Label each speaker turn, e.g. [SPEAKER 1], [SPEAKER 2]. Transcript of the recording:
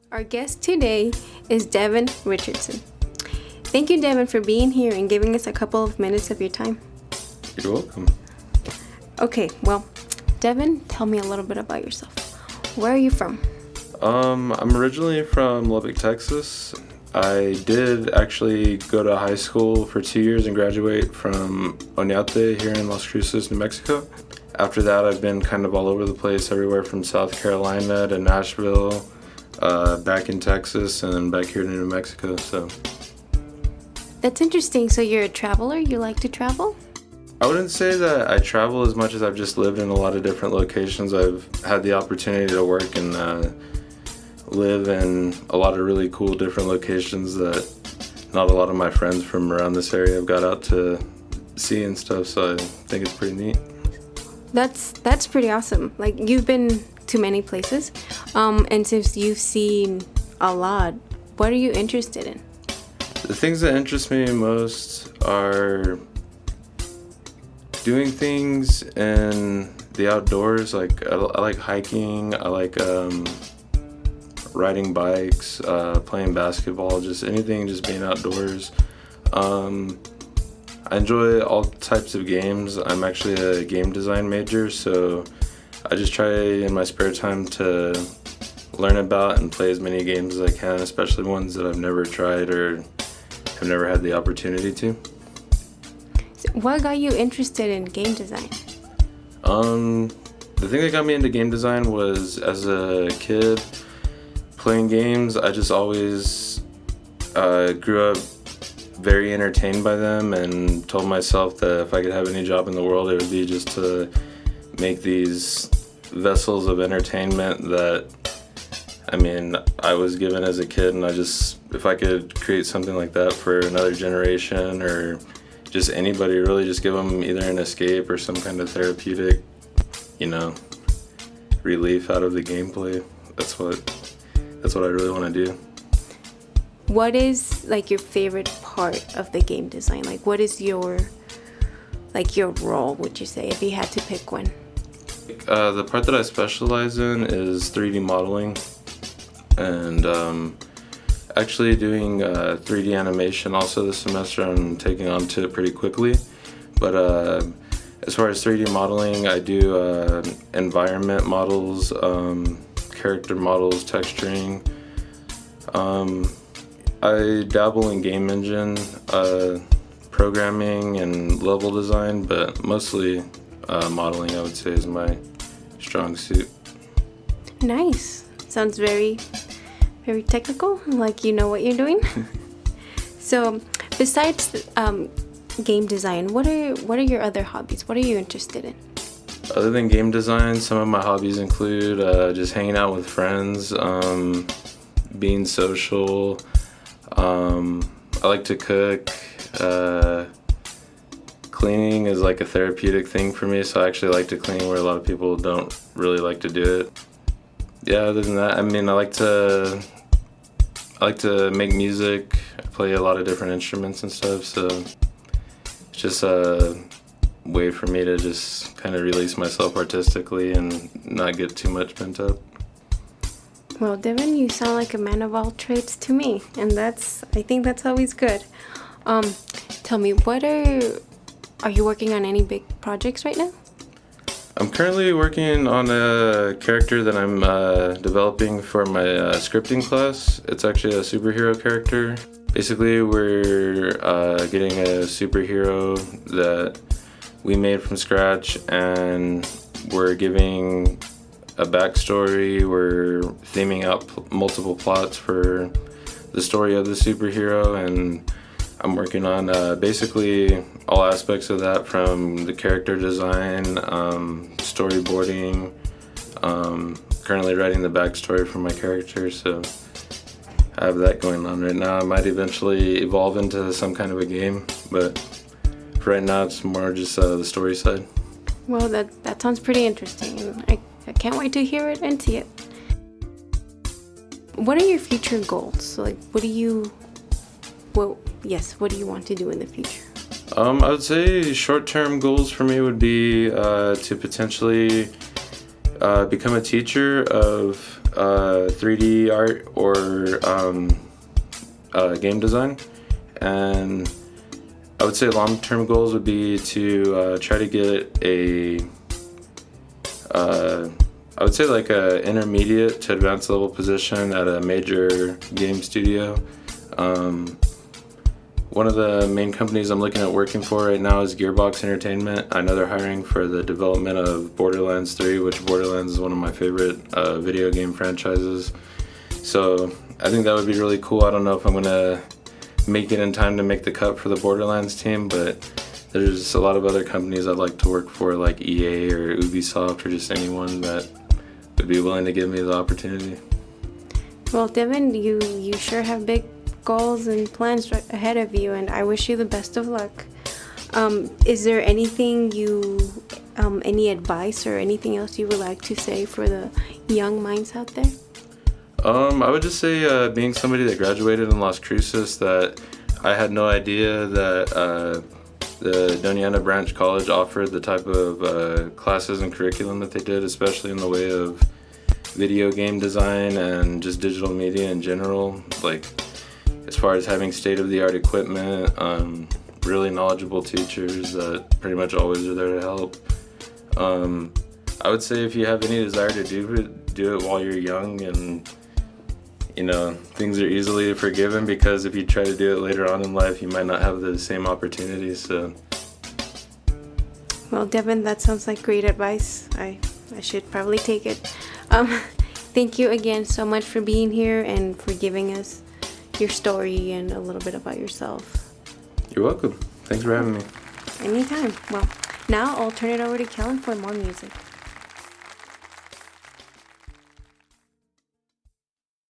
[SPEAKER 1] Our guest today is Devon Richardson. Thank you, Devon, for being here and giving us a couple of minutes of your time.
[SPEAKER 2] You're welcome.
[SPEAKER 1] Okay, well, Devon, tell me a little bit about yourself. Where are you from?
[SPEAKER 2] I'm originally from Lubbock, Texas. I did actually go to high school for 2 years and graduate from Oñate here in Las Cruces, New Mexico. After that, I've been kind of all over the place, everywhere from South Carolina to Nashville, back in Texas, and then back here to New Mexico. So
[SPEAKER 1] That's interesting. So you're a traveler? You like to travel?
[SPEAKER 2] I wouldn't say that I travel as much as I've just lived in a lot of different locations. I've had the opportunity to work and live in a lot of really cool different locations that not a lot of my friends from around this area have got out to see and stuff, so I think it's pretty neat.
[SPEAKER 1] That's pretty awesome. Like, you've been to many places, and since you've seen a lot, what are you interested in?
[SPEAKER 2] The things that interest me most are doing things in the outdoors. Like I like hiking, I like riding bikes, playing basketball, just anything, just being outdoors. I enjoy all types of games. I'm actually a game design major, so I just try in my spare time to learn about and play as many games as I can, especially ones that I've never tried or have never had the opportunity to.
[SPEAKER 1] So what got you interested in game design?
[SPEAKER 2] The thing that got me into game design was, as a kid playing games, I just always grew up very entertained by them and told myself that if I could have any job in the world, it would be just to make these vessels of entertainment that, I was given as a kid, and if I could create something like that for another generation or just anybody, really just give them either an escape or some kind of therapeutic, relief out of the gameplay. That's what I really want to do.
[SPEAKER 1] What is like your favorite part of the game design? Like, what is your role, would you say, if you had to pick one?
[SPEAKER 2] The part that I specialize in is 3D modeling, and actually doing 3D animation also this semester. I'm taking on to it pretty quickly, but as far as 3D modeling, I do environment models, character models, texturing. I dabble in game engine programming and level design, but mostly modeling, I would say, is my strong suit.
[SPEAKER 1] Nice. Sounds very, very technical, like you know what you're doing. So, besides game design, what are your other hobbies? What are you interested in?
[SPEAKER 2] Other than game design, some of my hobbies include just hanging out with friends, being social. I like to cook. Cleaning is like a therapeutic thing for me, so I actually like to clean where a lot of people don't really like to do it. Yeah, other than that, I like to make music. I play a lot of different instruments and stuff, so it's just a way for me to just kind of release myself artistically and not get too much pent up.
[SPEAKER 1] Well, Devon, you sound like a man of all trades to me, and I think that's always good. Tell me, are you working on any big projects right now?
[SPEAKER 2] I'm currently working on a character that I'm developing for my scripting class. It's actually a superhero character. Basically, we're getting a superhero that we made from scratch, and we're giving a backstory. We're theming out multiple plots for the story of the superhero, and I'm working on basically all aspects of that, from the character design, storyboarding, currently writing the backstory for my character, so I have that going on right now. I might eventually evolve into some kind of a game, but for right now it's more just the story side.
[SPEAKER 1] Well, that sounds pretty interesting. I can't wait to hear it and see it. What are your future goals? So, like, what do you want to do in the future?
[SPEAKER 2] I would say short-term goals for me would be to potentially become a teacher of 3D art or game design, and I would say long-term goals would be to try to get I would say like a intermediate to advanced level position at a major game studio. One of the main companies I'm looking at working for right now is Gearbox Entertainment. I know they're hiring for the development of Borderlands 3, which Borderlands is one of my favorite video game franchises. So I think that would be really cool. I don't know if I'm gonna make it in time to make the cut for the Borderlands team, but there's a lot of other companies I'd like to work for, like EA or Ubisoft or just anyone that would be willing to give me the opportunity.
[SPEAKER 1] Well, Devon, you sure have big goals and plans right ahead of you, and I wish you the best of luck. Is there anything any advice or anything else you would like to say for the young minds out there?
[SPEAKER 2] I would just say, being somebody that graduated in Las Cruces, that I had no idea that the Doniana Branch College offered the type of classes and curriculum that they did, especially in the way of video game design and just digital media in general. Like, as far as having state-of-the-art equipment, really knowledgeable teachers that pretty much always are there to help. I would say if you have any desire to do it while you're young, and things are easily forgiven, because if you try to do it later on in life, you might not have the same opportunities. So,
[SPEAKER 1] well, Devon, that sounds like great advice. I should probably take it. Thank you again so much for being here and for giving us your story and a little bit about yourself.
[SPEAKER 2] You're welcome. Thanks for having me.
[SPEAKER 1] Anytime. Well, now I'll turn it over to Kellen for more music.